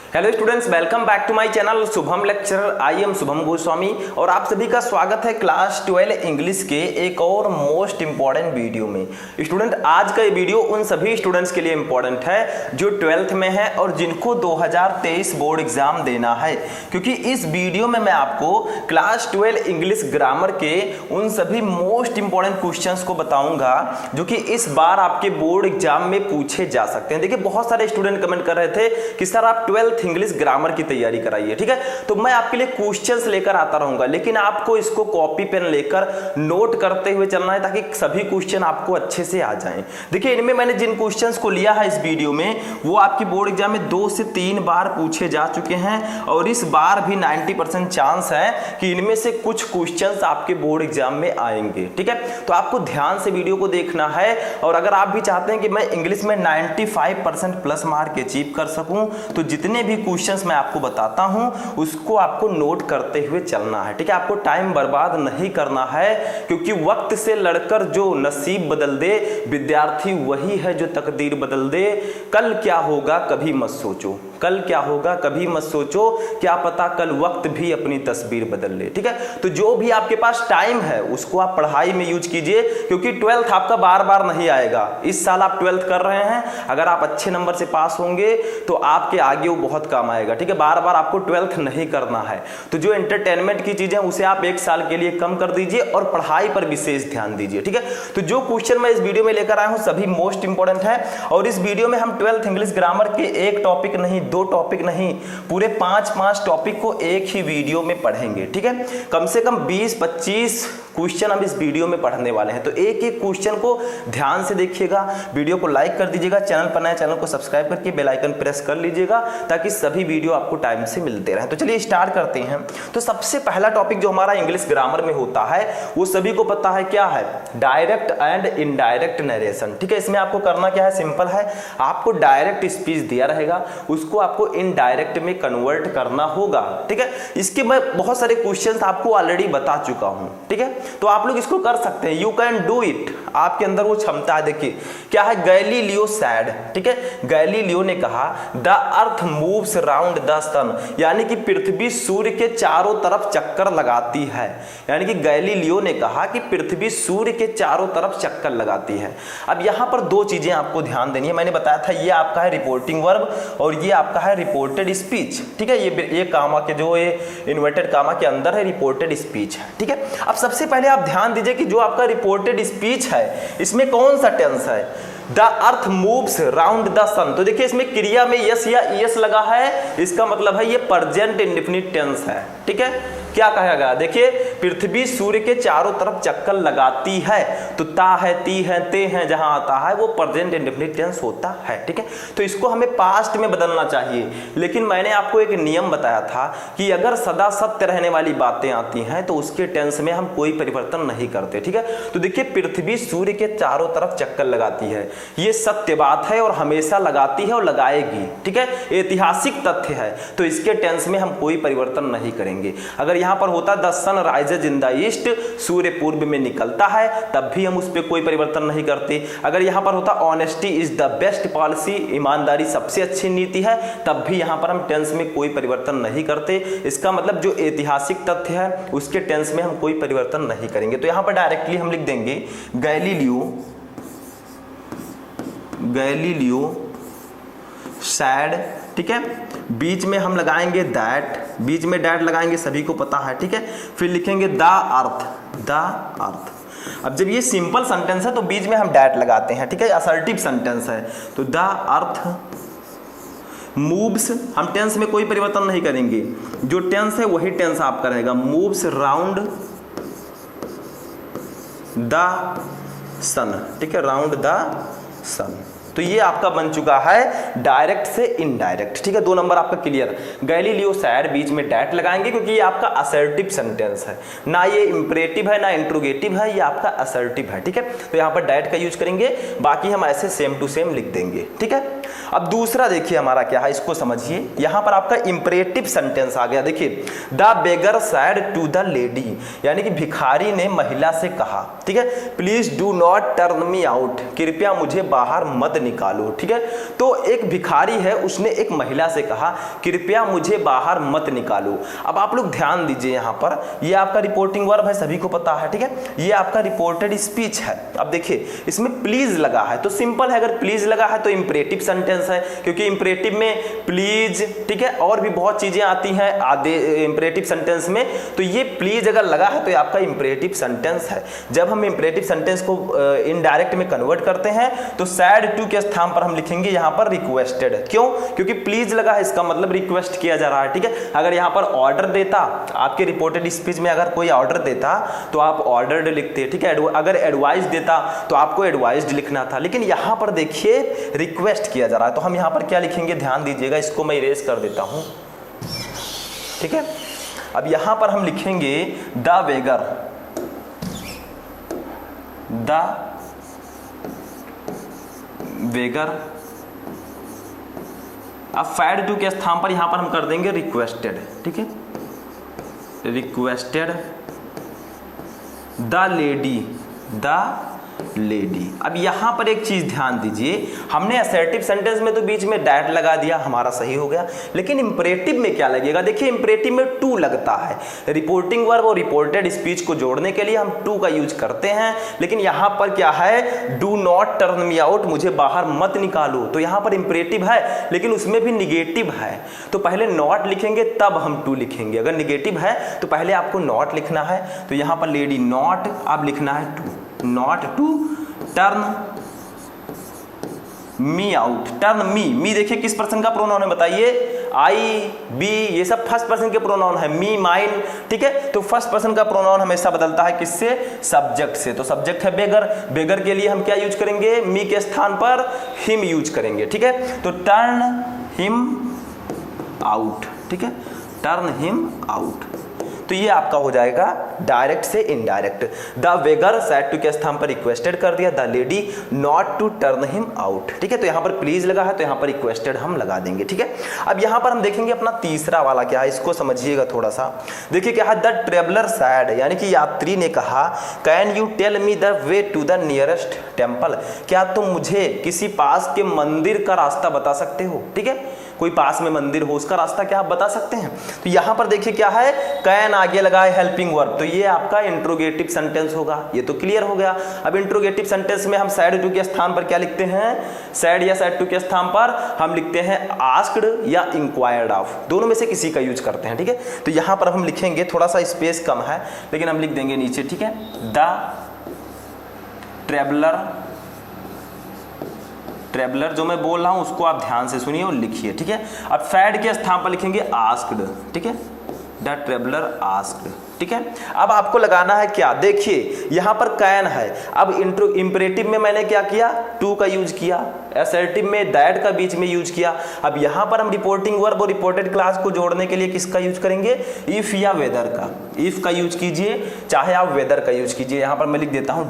Hello students, welcome back to my channel Shubham lecturer. I am Shubham Goswami और आप सभी का स्वागत है क्लास 12 इंग्लिश के एक और मोस्ट इंपॉर्टेंट वीडियो में। स्टूडेंट, आज का ये वीडियो उन सभी स्टूडेंट्स के लिए इंपॉर्टेंट है जो 12th में है और जिनको 2023 बोर्ड एग्जाम देना है, क्योंकि इस वीडियो में मैं आपको क्लास 12 इंग्लिश ग्रामर के उन सभी मोस्ट इंपॉर्टेंट क्वेश्चंस को बताऊंगा जो कि इस बार आपके बोर्ड एग्जाम में पूछे जा सकते हैं। देखिए, बहुत सारे स्टूडेंट कमेंट कर रहे थे कि सर आप 12th इंग्लिश ग्रामर की तैयारी कराइए, ठीक है। तो मैं आपके लिए क्वेश्चंस लेकर आता रहूंगा, लेकिन आपको इसको कॉपी पेन लेकर नोट करते हुए चलना है ताकि सभी क्वेश्चन आपको अच्छे से आ जाएं। देखिए, इनमें मैंने जिन क्वेश्चंस को लिया है इस वीडियो में वो आपकी बोर्ड एग्जाम में 2 से 3 बार पूछे जा चुके हैं और इस बार भी 90% चांस है कि इनमें से कुछ क्वेश्चंस आपके बोर्ड एग्जाम में आएंगे, ठीक है। तो आपको ध्यान से वीडियो को देखना है और अगर आप भी चाहते हैं कि मैं इंग्लिश में 95% प्लस मार्क अचीव कर सकूं तो जितने भी क्वेश्चंस मैं आपको बताता हूं उसको आपको नोट करते हुए चलना है, ठीक है। आपको टाइम बर्बाद नहीं करना है, क्योंकि वक्त से लड़कर जो नसीब बदल दे विद्यार्थी वही है जो तकदीर बदल दे। कल क्या होगा कभी मत सोचो, कल क्या होगा कभी मत सोचो, क्या पता कल वक्त भी अपनी तस्वीर बदल ले, ठीक है। तो जो भी आपके पास टाइम है उसको आप पढ़ाई में यूज कीजिए, क्योंकि 12th आपका बार बार नहीं आएगा। इस साल आप 12th कर रहे हैं, अगर आप अच्छे नंबर से पास होंगे तो आपके आगे वो बहुत काम आएगा, ठीक है। बार बार आपको 12th नहीं करना है। तो जो एंटरटेनमेंट की चीजें उसे आप एक साल के लिए कम कर दीजिए और पढ़ाई पर विशेष ध्यान दीजिए, ठीक है। तो जो क्वेश्चन मैं इस वीडियो में लेकर आया हूं सभी मोस्ट इंपॉर्टेंट है और इस वीडियो में हम 12th इंग्लिश ग्रामर के एक टॉपिक नहीं, 2 टॉपिक नहीं, पूरे 5 टॉपिक को एक ही वीडियो में पढ़ेंगे, ठीक है। कम से कम 20-25 क्वेश्चन हम इस वीडियो में पढ़ने वाले हैं। तो एक एक क्वेश्चन को ध्यान से देखिएगा, वीडियो को लाइक कर दीजिएगा, चैनल पर नए चैनल को सब्सक्राइब करके बेल आइकन प्रेस कर लीजिएगा ताकि सभी वीडियो आपको टाइम से मिलते रहें। तो चलिए स्टार्ट करते हैं। तो सबसे पहला टॉपिक जो हमारा इंग्लिश ग्रामर में होता है वो सभी को पता है, क्या है? डायरेक्ट एंड इनडायरेक्ट नरेशन, ठीक है। इसमें आपको करना क्या है? सिंपल है, आपको डायरेक्ट स्पीच दिया रहेगा, उसको आपको इनडायरेक्ट में कन्वर्ट करना होगा, ठीक है। इसके मैं बहुत सारे क्वेश्चंस आपको ऑलरेडी बता चुका हूं, ठीक है। तो आप लोग इसको कर सकते हैं, यू कैन डू इट, आपके अंदर वो क्षमता है। देखिए क्या है, गैलीलियो सैड, ठीक है। गैलीलियो ने कहा the earth moves round the sun, यानी कि पृथ्वी सूर्य के चारों तरफ चक्कर लगाती है। यानी कि गैलीलियो ने कहा कि पृथ्वी सूर्य के चारों तरफ चक्कर लगाती है। अब यहां पर 2 चीजें आपको ध्यान देनी है। मैंने बताया था ये आपका है रिपोर्टिंग वर्ब और ये आपका है रिपोर्टेड स्पीच, ठीक है। ये कामा के जो ये इन्वर्टेड कामा के अंदर है रिपोर्टेड स्पीच है, ठीक है। अब सबसे पहले आप ध्यान दीजिए कि जो आपका रिपोर्टेड स्पीच है इसमें कौन सा टेंस है? The earth moves round the sun. तो देखिए इसमें क्रिया में यस या ईएस लगा है, इसका मतलब है ये प्रेजेंट इंडेफिनिट टेंस है, ठीक है। क्या कहा गया? देखिए पृथ्वी सूर्य के चारों तरफ चक्कर लगाती है, तो ता है, ती है, ते है, जहां आता है वो प्रेजेंट इंडेफिनिट टेंस होता है, ठीक है। तो इसको हमें पास्ट में बदलना चाहिए, लेकिन मैंने आपको एक नियम बताया था कि अगर सदा सत्य रहने वाली बातें आती हैं तो उसके टेंस में हम कोई परिवर्तन नहीं करते, ठीक है। तो देखिए पृथ्वी सूर्य के चारों तरफ चक्कर लगाती है, ये सत्य बात है और हमेशा लगाती है और लगाएगी, ठीक है। ऐतिहासिक तथ्य है, तो इसके टेंस में हम कोई परिवर्तन नहीं करेंगे। अगर यहां पर होता the sun rises in the east, सूर्य पूर्व में निकलता है, तब भी हम उस पर कोई परिवर्तन नहीं करते। अगर यहां पर होता honesty is the best policy, ईमानदारी सबसे अच्छी नीति है, तब भी यहां पर हम टेंस में कोई परिवर्तन नहीं करते। इसका मतलब जो ऐतिहासिक तथ्य है उसके टेंस में हम कोई परिवर्तन नहीं करेंगे। तो यहां पर डायरेक्टली हम लिख देंगे गैलीलियो सैड, ठीक है। बीच में हम लगाएंगे दैट, बीच में डैट लगाएंगे, सभी को पता है, ठीक है। फिर लिखेंगे द अर्थ। अब जब ये सिंपल सेंटेंस है तो बीच में हम डैट लगाते हैं, ठीक है। असर्टिव सेंटेंस है तो द अर्थ मूव्स, हम टेंस में कोई परिवर्तन नहीं करेंगे, जो टेंस है वही टेंस आपका रहेगा, मूव्स राउंड द सन, ठीक है, राउंड द सन। तो ये आपका बन चुका है डायरेक्ट से इनडायरेक्ट, ठीक है। 2 नंबर आपका क्लियर। गैलीलियो सैड, बीच में डैट लगाएंगे क्योंकि ये आपका असर्टिव सेंटेंस है, ना ये इंपरेटिव है ना इंट्रोगेटिव है, ये आपका असर्टिव है, ठीक है। तो यहाँ पर डैट का यूज करेंगे, बाकी हम ऐसे सेम टू सेम लिख देंगे, ठीक है। अब दूसरा देखिए हमारा क्या है, इसको समझिए। यहां पर आपका इंपरेटिव सेंटेंस आ गया। देखिए, the beggar said to the lady, यानी कि भिखारी ने महिला से कहा, ठीक है, please do not turn me out, कृपया मुझे बाहर मत निकालो, ठीक है। तो एक भिखारी है, उसने एक महिला से कहा कृपया मुझे बाहर मत निकालो। अब आप लोग ध्यान दीजिए, यहां पर ये आपका रिपोर्टिंग वर्ब है, सभी को पता है, ठीक है, ये आपका रिपोर्टेड स्पीच है। अब देखिए इसमें प्लीज लगा है तो सिंपल है, अगर प्लीज लगा है तो इंपरेटिव सेंटेंस है, क्योंकि इंपरेटिव में प्लीज, ठीक है, और भी बहुत चीजें आती हैं आधे इंपरेटिव सेंटेंस में, तो ये प्लीज अगर लगा है तो ये आपका इंपरेटिव सेंटेंस है। जब हम इंपरेटिव सेंटेंस को इनडायरेक्ट में कन्वर्ट करते हैं तो सैड टू के स्थान पर हम लिखेंगे यहां पर रिक्वेस्टेड। क्यों? क्योंकि प्लीज लगा है, इसका मतलब रिक्वेस्ट किया जा रहा है, ठीक है। अगर यहां पर ऑर्डर देता, आपके रिपोर्टेड स्पीच में अगर कोई ऑर्डर देता तो आप ऑर्डर्ड लिखते, ठीक है। अगर एडवाइस देता तो आपको एडवाइस्ड लिखना था, लेकिन यहां पर देखिए रिक्वेस्ट किया जा रहा है, तो हम यहां पर क्या लिखेंगे, ध्यान दीजिएगा, इसको मैं इरेज कर देता हूं, ठीक है। अब यहां पर हम लिखेंगे द बेगर, द बेगर। अब फैड टू के स्थान पर यहां पर हम कर देंगे रिक्वेस्टेड, ठीक है, requested the lady, the lady. अब यहां पर एक चीज ध्यान दीजिए, हमने असर्टिव सेंटेंस में तो बीच में डैट लगा दिया, हमारा सही हो गया, लेकिन इंपरेटिव में क्या लगेगा, देखिए इंपरेटिव में टू लगता है। रिपोर्टिंग वर्ब और रिपोर्टेड स्पीच को जोड़ने के लिए हम टू का यूज करते हैं, लेकिन यहां पर क्या है, do not turn me out, मुझे बाहर मत निकालो, तो यहां पर इंपरेटिव है लेकिन उसमें भी निगेटिव है, तो पहले नॉट लिखेंगे तब हम टू लिखेंगे। अगर निगेटिव है तो पहले आपको नॉट लिखना है, तो यहां पर लेडी नॉट, अब लिखना है to, not to turn me out. Turn me देखिए किस पर्सन का प्रोनाउन है बताइए, आई, बी, ये सब फर्स्ट पर्सन के प्रोनाउन है, मी, माइन, ठीक है। तो फर्स्ट पर्सन का प्रोनाउन हमेशा बदलता है किससे, सब्जेक्ट से। तो सब्जेक्ट है बेगर, बेगर के लिए हम क्या यूज करेंगे, मी के स्थान पर हिम यूज करेंगे, ठीक है। तो टर्न हिम आउट, ठीक है, टर्न हिम आउट। तो ये आपका हो जाएगा डायरेक्ट से indirect. The beggar said to के स्थान पर रिक्वेस्टेड कर दिया, the lady not to turn him out, ठीक है। तो यहाँ पर प्लीज लगा है तो यहाँ पर रिक्वेस्टेड हम लगा देंगे, ठीक है। अब यहाँ पर हम देखेंगे अपना तीसरा वाला क्या है, इसको समझिएगा थोड़ा सा। देखिए क्या है, द ट्रेवलर सैड, यानी कि यात्री ने कहा, can you tell me the way to the nearest temple, क्या तुम मुझे किसी पास के मंदिर का रास्ता बता सकते हो, ठीक है। कोई पास में मंदिर हो उसका रास्ता क्या आप बता सकते हैं। तो यहां पर देखिए क्या है, कैन आगे लगा है हेल्पिंग वर्ब, तो ये आपका इंट्रोगेटिव सेंटेंस होगा, ये तो क्लियर हो गया। अब इंट्रोगेटिव सेंटेंस में हम सैड टू के स्थान पर क्या लिखते हैं, सैड या सैड टू के स्थान पर हम लिखते हैं आस्क्ड या इंक्वायर्ड ऑफ, दोनों में से किसी का यूज करते हैं, ठीक है। तो यहां पर हम लिखेंगे, थोड़ा सा स्पेस कम है लेकिन हम लिख देंगे नीचे, ठीक है, द ट्रेवलर जो मैं बोल रहा हूं उसको आप ध्यान से सुनिए और लिखिए, ठीक है। अब फैड के स्थान पर लिखेंगे आस्क्ड, ठीक है, द ट्रेवलर आस्क्ड, ठीक है। अब आपको लगाना है क्या, देखिए यहां पर कैन है, अब इंपरेटिव में मैंने क्या किया, टू का यूज किया, असर्टिव में दैट का बीच में यूज किया। अब यहां पर हम रिपोर्टिंग वर्ब और रिपोर्टेड क्लास को जोड़ने के लिए किसका यूज करेंगे, इफ या वेदर का, इफ का यूज कीजिए, चाहे आप वेदर का यूज कीजिए। यहां पर मैं लिख देता हूं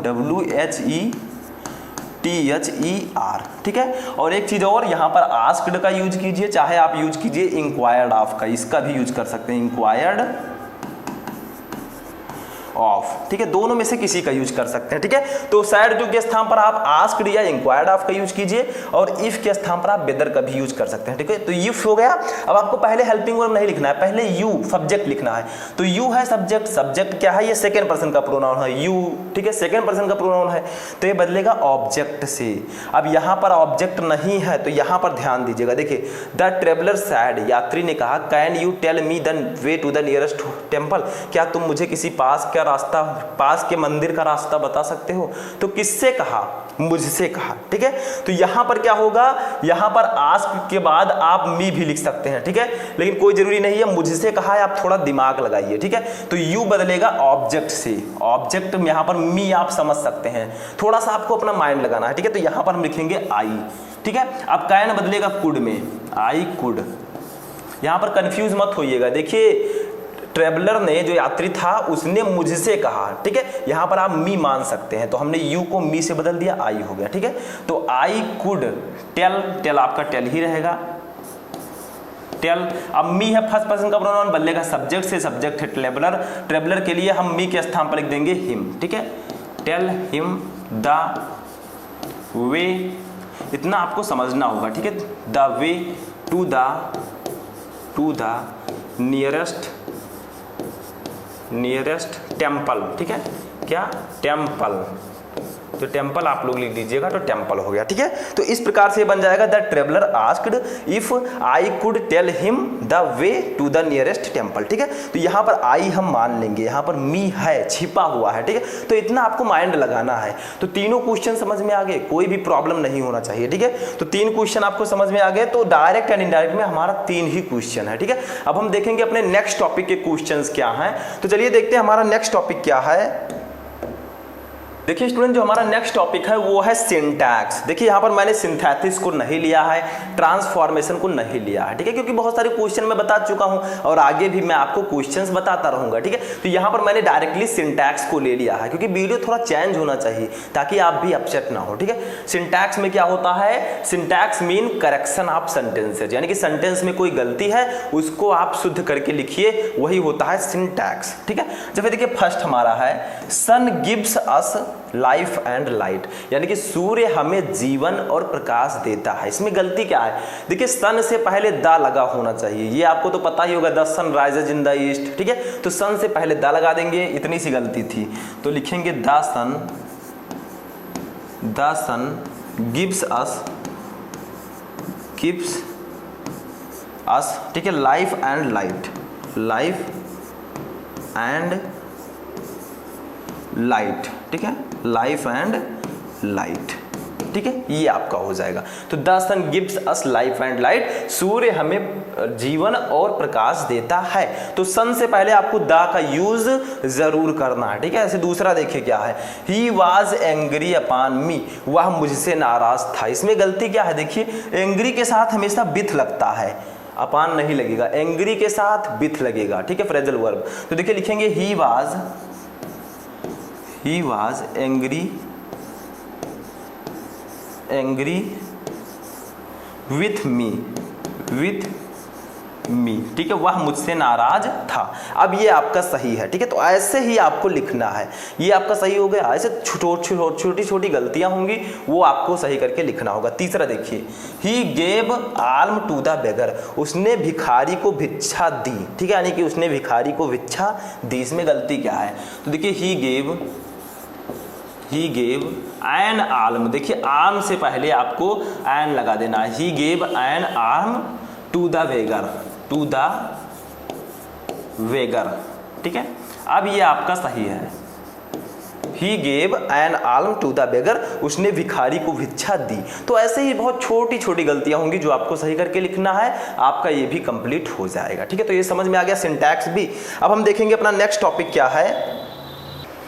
WHETHER, ठीक है। और एक चीज और, यहां पर आस्क्ड का यूज कीजिए, चाहे आप यूज कीजिए इंक्वायर्ड ऑफ का, इसका भी यूज कर सकते हैं, इंक्वायर्ड ऑफ, ठीक है, दोनों में से किसी का यूज कर सकते हैं, ठीक है। तो सैड टू के स्थान पर आप आस्क्ड या इंक्वायर्ड ऑफ का यूज कीजिए, और इफ के स्थान पर आप वेदर का भी यूज कर सकते हैं, ठीक है। तो इफ हो गया। अब आपको पहले हेल्पिंग वर्ब नहीं लिखना है, पहले यू सब्जेक्ट लिखना है। तो यू है सब्जेक्ट, सब्जेक्ट क्या है, ये सेकंड पर्सन का प्रोनाउन है यू, ठीक है, सेकंड पर्सन का प्रोनाउन है, तो ये बदलेगा ऑब्जेक्ट से। अब यहां पर ऑब्जेक्ट नहीं है तो यहां पर ध्यान दीजिएगा, देखिए द ट्रेवलर सैड, यात्री ने कहा, can you tell me the way to the nearest temple, क्या तुम मुझे किसी पास का रास्ता, पास के मंदिर का रास्ता बता सकते हो। तो किससे कहा, मुझसे कहा, ठीक है। तो यहां पर क्या होगा, यहां पर आस्क के बाद आप मी भी लिख सकते हैं, ठीक है, लेकिन कोई जरूरी नहीं है, मुझसे कहा है, आप थोड़ा दिमाग लगाइए, ठीक है। तो यू बदलेगा ऑब्जेक्ट से, ऑब्जेक्ट में यहां पर मी आप समझ सकते हैं, थोड़ा सा आपको अपना माइंड लगाना है, ठीक है। तो यहां पर हम लिखेंगे आई, ठीक है। अब कैन बदलेगा कुड में, आई कुड। यहां पर कंफ्यूज मत होइएगा, देखिए ट्रेवलर ने, जो यात्री था, उसने मुझसे कहा, ठीक है। यहां पर आप मी मान सकते हैं, तो हमने यू को मी से बदल दिया, आई हो गया, ठीक है। तो आई कुड टेल, टेल आपका टेल ही रहेगा, टेल। अब मी है फर्स्ट पर्सन का प्रोनाउन, बदलेगा सब्जेक्ट से, सब्जेक्ट है ट्रेवलर, ट्रेवलर के लिए हम मी के स्थान पर लिख देंगे हिम, ठीक है। टेल हिम द वे, इतना आपको समझना होगा, ठीक है। The way to the nearest temple, ठीक है। क्या? टेम्पल, तो टेम्पल आप लोग लिख दीजिएगा, तो टेम्पल हो गया, ठीक है। तो इस प्रकार से बन जाएगा the traveller asked if I could tell him the way to the nearest temple, ठीक है। तो यहाँ पर आई हम मान लेंगे, यहाँ पर मी है, छिपा हुआ है, ठीक है। तो इतना आपको माइंड लगाना है। तो तीनों क्वेश्चन समझ में आ गए, कोई भी प्रॉब्लम नहीं होना चाहिए, ठीक है। तो 3 क्वेश्चन आपको समझ में आ गए। तो डायरेक्ट एंड इनडायरेक्ट में हमारा 3 ही क्वेश्चन है, ठीक है। अब हम देखेंगे अपने नेक्स्ट टॉपिक के क्वेश्चन क्या हैं। तो चलिए देखते हैं हमारा नेक्स्ट टॉपिक क्या है। देखिए स्टूडेंट, जो हमारा नेक्स्ट टॉपिक है वो है सिंटैक्स। देखिए यहाँ पर मैंने सिंथेसिस को नहीं लिया है, ट्रांसफॉर्मेशन को नहीं लिया है, ठीक है, क्योंकि बहुत सारे क्वेश्चन मैं बता चुका हूँ और आगे भी मैं आपको क्वेश्चंस बताता रहूंगा, ठीक है। तो यहाँ पर मैंने डायरेक्टली सिंटैक्स को ले लिया है, क्योंकि वीडियो थोड़ा चेंज होना चाहिए ताकि आप भी अपसेट ना हो, ठीक है। सिंटैक्स में क्या होता है? Syntax mean correction of sentences, यानी कि सेंटेंस में कोई गलती है उसको आप शुद्ध करके लिखिए, वही होता है सिंटैक्स, ठीक है। जब देखिए फर्स्ट हमारा है sun gives us life and light, यानी कि सूर्य हमें जीवन और प्रकाश देता है। इसमें गलती क्या है? देखिए सन से पहले द लगा होना चाहिए, ये आपको तो पता ही होगा, the sun rises in the east, ठीक है। तो सन से पहले द लगा देंगे, इतनी सी गलती थी। तो लिखेंगे द सन गिव्स अस, ठीक है, लाइफ एंड लाइट, ठीक है, लाइफ एंड लाइट, ठीक है, ये आपका हो जाएगा। तो the sun gives us life and light, सूर्य हमें जीवन और प्रकाश देता है। तो सन से पहले आपको द का यूज जरूर करना है, ठीक है। ऐसे दूसरा देखिए क्या है, ही वॉज एंग्री अपॉन मी, वह मुझसे नाराज था। इसमें गलती क्या है? देखिए एंग्री के साथ हमेशा विथ लगता है, अपॉन नहीं लगेगा, एंग्री के साथ विथ लगेगा, ठीक है, फ्रेजल वर्ब। तो देखिए लिखेंगे ही was angry with me, ठीक है, वह मुझसे नाराज था। अब ये आपका सही है, ठीक है। तो ऐसे ही आपको लिखना है, ये आपका सही हो गया। ऐसे छोटी छोटी गलतियां होंगी, वो आपको सही करके लिखना होगा। तीसरा देखिए, he gave alms to the beggar, उसने भिखारी को भिक्षा दी, ठीक है, यानी कि उसने भिखारी को भिक्षा दी। इसमें गलती क्या है? तो देखिए ही गेव एन आर्म, देखिए आर्म से पहले आपको एन लगा देना है। He gave an arm to the beggar, ठीक है। अब ये आपका सही है, he gave an arm to the beggar, उसने भिखारी को भिक्षा दी। तो ऐसे ही बहुत छोटी छोटी गलतियां होंगी जो आपको सही करके लिखना है, आपका ये भी कंप्लीट हो जाएगा, ठीक है। तो ये समझ में आ गया सिंटैक्स भी। अब हम देखेंगे अपना नेक्स्ट टॉपिक क्या है।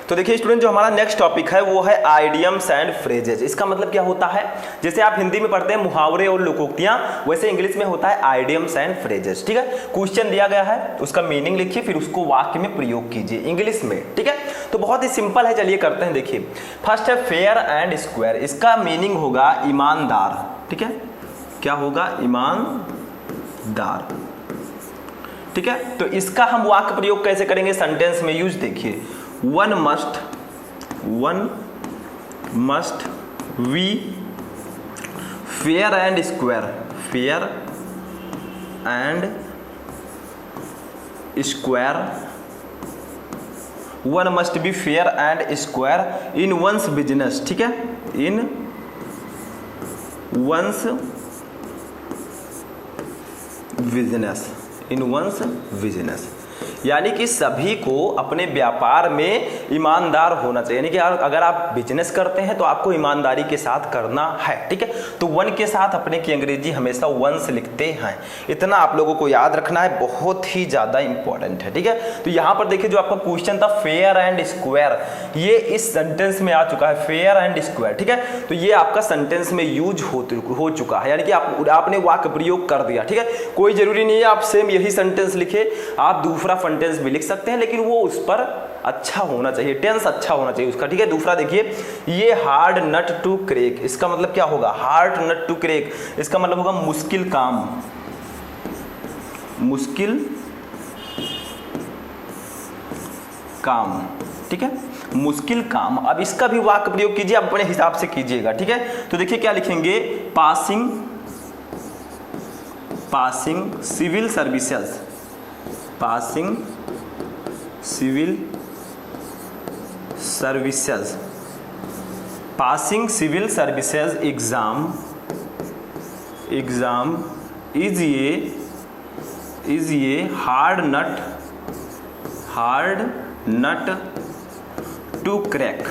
तो देखिए स्टूडेंट, जो हमारा नेक्स्ट टॉपिक है वो है आइडियम्स एंड फ्रेजेस। इसका मतलब क्या होता है? जैसे आप हिंदी में पढ़ते हैं मुहावरे और लोकोक्तियां, वैसे इंग्लिश में होता है आइडियम्स एंड फ्रेजेस, ठीक है। क्वेश्चन दिया गया है, उसका मीनिंग लिखिए, फिर उसको वाक्य में प्रयोग कीजिए इंग्लिश में, ठीक है। तो बहुत ही सिंपल है, चलिए करते हैं। देखिए फर्स्ट है फेयर एंड स्क्वायर, इसका मीनिंग होगा ईमानदार, ठीक है। क्या होगा? ईमानदार, ठीक है। तो इसका हम वाक्य प्रयोग कैसे करेंगे? सेंटेंस में यूज देखिए, one must be fair and square, one must be fair and square in one's business, ठीक है, in one's business, यानी कि सभी को अपने व्यापार में ईमानदार होना चाहिए। यानी कि अगर आप बिजनेस करते हैं तो आपको ईमानदारी के साथ करना है, ठीक है। तो वन के साथ अपने की अंग्रेजी हमेशा वंस लिखते हैं, इतना आप लोगों को याद रखना है, बहुत ही ज़्यादा इंपॉर्टेंट है, ठीक है। तो यहाँ पर देखिए जो आपका क्वेश्चन था फेयर एंड स्क्वायर, ये इस सेंटेंस में आ चुका है, फेयर एंड स्क्वायर, ठीक है। तो ये आपका सेंटेंस में यूज हो चुका है, यानी कि आपने वाक्य प्रयोग कर दिया, ठीक है। कोई जरूरी नहीं है आप सेम यही सेंटेंस लिखे, आप दूसरा पूरा फ्रंटेंस भी लिख सकते हैं, लेकिन वो उस पर अच्छा होना चाहिए, टेंस अच्छा होना चाहिए उसका, ठीक है। दूसरा देखिए, ये हार्ड नट टू क्रैक, इसका मतलब क्या होगा, हार्ड नट टू क्रैक, इसका मतलब होगा मुश्किल काम, मुश्किल काम, ठीक है, मुश्किल काम। अब इसका भी वाक्य प्रयोग कीजिए, आप अपने हिसाब से कीजिएगा, ठीक है। तो देखिए क्या लिखेंगे, passing civil services, passing civil services, passing civil services exam is a hard nut to crack,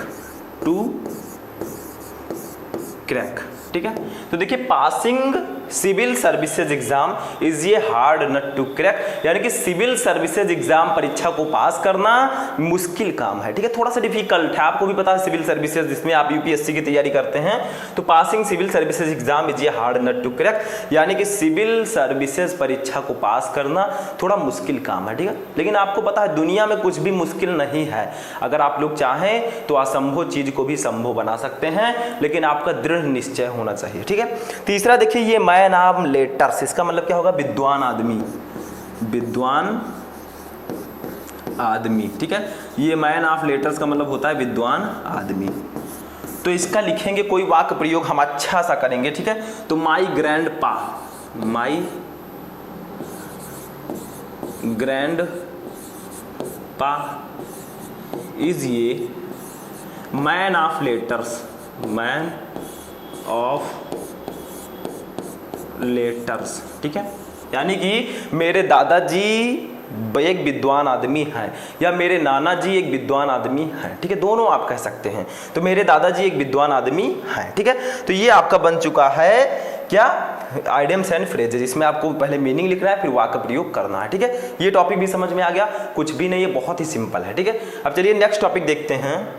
ठीक है। तो देखिए passing civil services exam is a hard nut to crack, यानी कि सिविल सर्विसेज एग्जाम परीक्षा को पास करना मुश्किल काम है, ठीक है, थोड़ा सा डिफिकल्ट है। आपको भी पता है सिविल सर्विसेज जिसमें आप यूपीएससी की तैयारी करते हैं, तो passing civil services exam is a hard nut to crack, यानी कि सिविल सर्विसेज परीक्षा को पास करना थोड़ा मुश्किल काम है, ठीक है। लेकिन आपको पता है दुनिया में कुछ भी मुश्किल नहीं है, अगर आप लोग चाहें तो असंभव चीज को भी संभव बना सकते हैं, लेकिन आपका दृढ़ निश्चय होना चाहिए, ठीक है। तीसरा देखिए, ये मैन ऑफ लेटर्स, इसका मतलब क्या होगा, विद्वान आदमी, ठीक है। ये मैन ऑफ लेटर्स का मतलब होता है विद्वान आदमी। तो इसका लिखेंगे कोई वाक्य प्रयोग हम अच्छा सा करेंगे, ठीक है। तो माई ग्रैंड पा इज ये मैन ऑफ लेटर्स, ठीक है। यानी कि मेरे दादाजी एक विद्वान आदमी हैं, या मेरे नाना जी एक विद्वान आदमी हैं, ठीक है, दोनों आप कह सकते हैं। तो मेरे दादाजी एक विद्वान आदमी हैं, ठीक है। तो ये आपका बन चुका है क्या, आइडियम्स एंड फ्रेजेस, इसमें आपको पहले मीनिंग लिखना है, फिर वाक्य प्रयोग करना है, ठीक है। ये टॉपिक भी समझ में आ गया, कुछ भी नहीं है, बहुत ही सिंपल है, ठीक है। अब चलिए नेक्स्ट टॉपिक देखते हैं।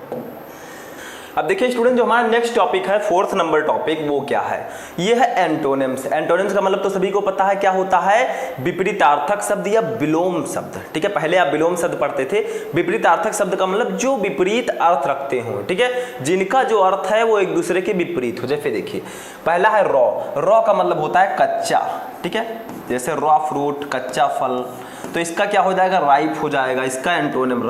अब देखिए स्टूडेंट, जो हमारा नेक्स्ट टॉपिक है, 4th नंबर टॉपिक, वो क्या है, ये है एंटोनिम्स। एंटोनिम्स का मतलब तो सभी को पता है क्या होता है, विपरीतार्थक शब्द या विलोम शब्द, ठीक है। पहले आप विलोम शब्द पढ़ते थे, विपरीतार्थक शब्द का मतलब जो विपरीत अर्थ रखते हो, ठीक है, जिनका जो अर्थ है वो एक दूसरे के विपरीत हो। जैसे देखिए, पहला है रॉ का मतलब होता है कच्चा, ठीक है, जैसे रॉ फ्रूट, कच्चा फल, तो इसका क्या हो जाएगा, राइप हो जाएगा, इसका एंटोनिम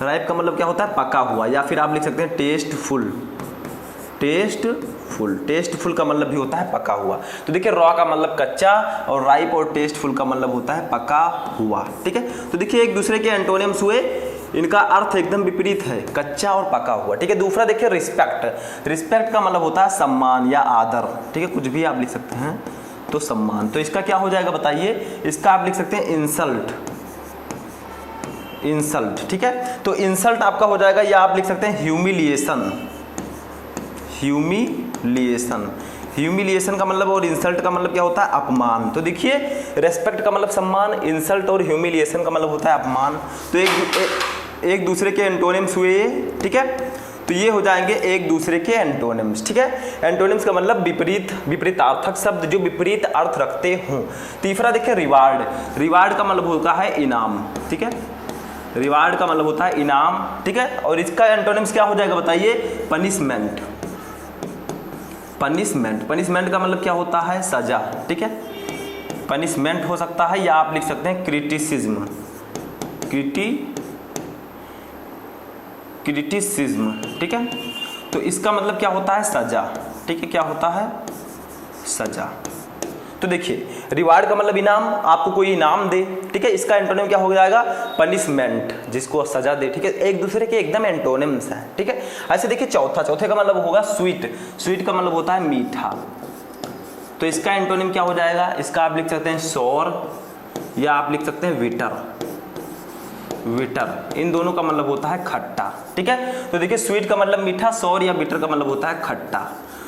राइप का मतलब क्या होता है, पका हुआ, या फिर आप लिख सकते हैं टेस्टफुल का मतलब भी होता है पका हुआ। तो देखिए रॉ का मतलब कच्चा, और राइप और टेस्टफुल का मतलब होता है पका हुआ, ठीक है। तो देखिए एक दूसरे के एंटोनिम्स हुए, इनका अर्थ एकदम विपरीत है, कच्चा और पका हुआ, ठीक है। दूसरा देखिए रिस्पेक्ट का मतलब होता है सम्मान या आदर, ठीक है, कुछ भी आप लिख सकते हैं, तो सम्मान। तो इसका क्या हो जाएगा बताइए, इसका आप लिख सकते हैं इंसल्ट, ठीक है। तो इंसल्ट आपका हो जाएगा, या आप लिख सकते हैं ह्यूमिलिएशन का मतलब, और इंसल्ट का मतलब क्या होता है, अपमान। तो देखिए रेस्पेक्ट का मतलब सम्मान, इंसल्ट और ह्यूमिलिएशन का मतलब होता है अपमान। तो एक दूसरे के एंटोनिम्स हुए ये, ठीक है। तो ये हो जाएंगे एक दूसरे के एंटोनिम्स, ठीक है। एंटोनिम्स का मतलब विपरीतार्थक शब्द जो विपरीत अर्थ रखते हों। तीसरा देखिए रिवार्ड का मतलब होता है इनाम, ठीक है, रिवार्ड का मतलब होता है इनाम, ठीक है। और इसका एंटोनिम्स क्या हो जाएगा बताइए, पनिशमेंट का मतलब क्या होता है, सजा, ठीक है, पनिशमेंट हो सकता है, या आप लिख सकते हैं क्रिटिसिज्म, ठीक है। तो इसका मतलब क्या होता है, सजा, ठीक है, क्या होता है, सजा। तो देखिए रिवार्ड का मतलब इनाम, आपको कोई इनाम दे, ठीक है, इसका एंटोनिम क्या हो जाएगा, पनिशमेंट, जिसको सजा दे, ठीक है। एक दूसरे के एकदम एंटोनिम्स हैं, ठीक है। ऐसे देखिए चौथे का मतलब होगा स्वीट का मतलब होता है मीठा। तो इसका एंटोनिम क्या हो जाएगा, इसका आप लिख सकते हैं सोर, या आप लिख सकते हैं विटर, इन दोनों का मतलब होता है खट्टा, ठीक है। तो देखिए स्वीट का मतलब मीठा, सोर या बिटर का मतलब होता है खट्टा।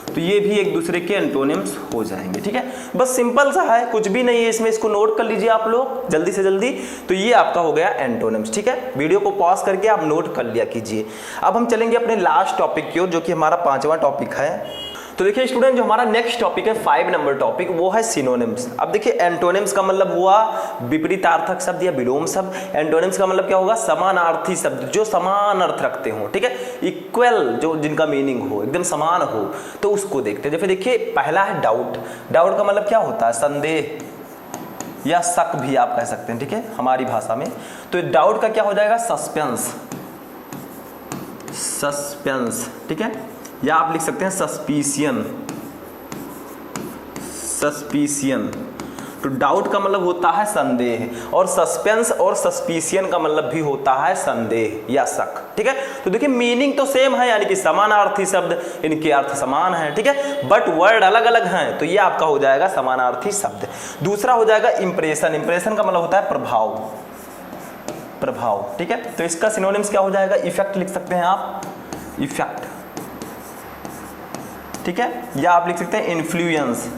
तो ये भी एक दूसरे के एंटोनिम्स हो जाएंगे, ठीक है। बस सिंपल सा है, कुछ भी नहीं है इसमें, इसको नोट कर लीजिए आप लोग जल्दी से जल्दी। तो ये आपका हो गया एंटोनिम्स, ठीक है। वीडियो को पॉज करके आप नोट कर लिया कीजिए। अब हम चलेंगे अपने लास्ट टॉपिक की ओर, जो कि हमारा 5वां टॉपिक है। तो देखिए स्टूडेंट, जो हमारा नेक्स्ट टॉपिक है 5 नंबर टॉपिक, वो है सिनोनिम्स। अब देखिए एंटोनिम्स का मतलब हुआ विपरीतार्थक शब्द या विलोम शब्द। एंटोनिम्स का मतलब क्या होगा? समानार्थी शब्द जो समान अर्थ रखते हो, ठीक है, इक्वल, जो जिनका मीनिंग हो एकदम समान हो, तो उसको देखते हैं। जैसे देखिए पहला है डाउट। डाउट का मतलब क्या होता है? संदेह या शक भी आप कह सकते हैं, ठीक है, हमारी भाषा में। तो डाउट का क्या हो जाएगा? सस्पेंस, सस्पेंस, ठीक है, या आप लिख सकते हैं सस्पिशियन, सस्पिशियन। तो डाउट का मतलब होता है संदेह, और सस्पेंस और सस्पिशियन का मतलब भी होता है संदेह या शक, ठीक है। तो देखिए मीनिंग तो सेम है, यानी कि समानार्थी शब्द, इनके अर्थ समान हैं, ठीक है, बट वर्ड अलग अलग हैं, तो ये आपका हो जाएगा समानार्थी शब्द। दूसरा हो जाएगा इंप्रेशन। इंप्रेशन का मतलब होता है प्रभाव, प्रभाव, ठीक है। तो इसका सिनोनिम्स क्या हो जाएगा? इफेक्ट लिख सकते हैं आप, इफेक्ट, ठीक है, या आप लिख सकते हैं इन्फ्लुएंस,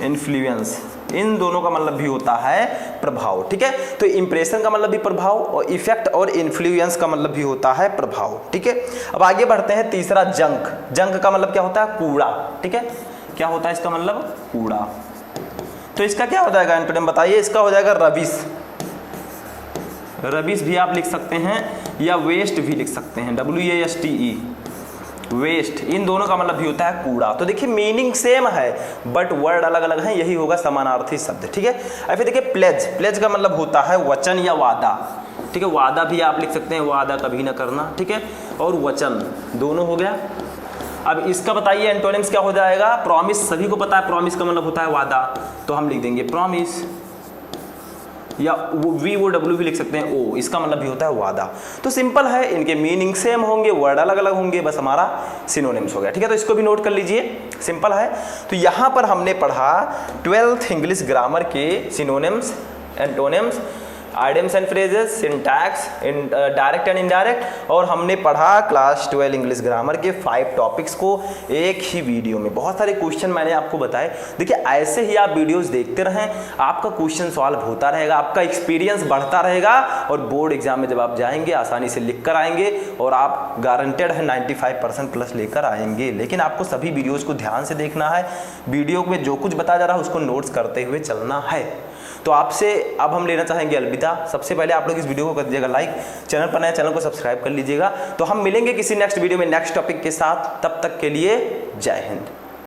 इन्फ्लुएंस। इन दोनों का मतलब भी होता है प्रभाव, ठीक है। तो इंप्रेशन का मतलब भी प्रभाव, और इफेक्ट और इन्फ्लुएंस का मतलब भी होता है प्रभाव, ठीक है। अब आगे बढ़ते हैं, तीसरा जंक। जंक का मतलब क्या होता है? कूड़ा, ठीक है। क्या होता है इसका मतलब? कूड़ा। तो इसका क्या हो जाएगा एंटोनिम बताइए? इसका हो जाएगा रबिश। रबिश भी आप लिख सकते हैं, या वेस्ट भी लिख सकते हैं, WASTE, वेस्ट। इन दोनों का मतलब भी होता है कूड़ा। तो देखिए मीनिंग सेम है, बट वर्ड अलग अलग हैं, यही होगा समानार्थी शब्द, ठीक है। अब फिर देखिए प्लेज। प्लेज का मतलब होता है वचन या वादा, ठीक है। वादा भी आप लिख सकते हैं, वादा कभी ना करना, ठीक है, और वचन, दोनों हो गया। अब इसका बताइए एंटोनिम्स क्या हो जाएगा? प्रॉमिस। सभी को पता है प्रॉमिस का मतलब होता है वादा, तो हम लिख देंगे प्रॉमिस, या VOW भी लिख सकते हैं, ओ, इसका मतलब भी होता है वादा। तो सिंपल है, इनके मीनिंग सेम होंगे, वर्ड अलग अलग होंगे, बस हमारा सिनोनिम्स हो गया, ठीक है। तो इसको भी नोट कर लीजिए, सिंपल है। तो यहाँ पर हमने पढ़ा 12th इंग्लिश ग्रामर के synonyms, antonyms, idioms and phrases, syntax, direct and indirect, और हमने पढ़ा क्लास 12 इंग्लिश ग्रामर के 5 टॉपिक्स को एक ही वीडियो में। बहुत सारे क्वेश्चन मैंने आपको बताए। देखिए ऐसे ही आप वीडियोस देखते रहें, आपका क्वेश्चन सॉल्व होता रहेगा, आपका एक्सपीरियंस बढ़ता रहेगा, और बोर्ड एग्जाम में जब आप जाएंगे आसानी से लिख कर आएंगे, और आप गारंटेड है 95% प्लस लेकर आएंगे। लेकिन आपको सभी वीडियोज़ को ध्यान से देखना है, वीडियो में जो कुछ बताया जा रहा है उसको नोट्स करते हुए चलना है। तो आपसे अब हम लेना चाहेंगे अलविदा। सबसे पहले आप लोग इस वीडियो को कर दीजिएगा लाइक, चैनल पर नए चैनल को सब्सक्राइब कर लीजिएगा। तो हम मिलेंगे किसी नेक्स्ट वीडियो में नेक्स्ट टॉपिक के साथ, तब तक के लिए जय हिंद।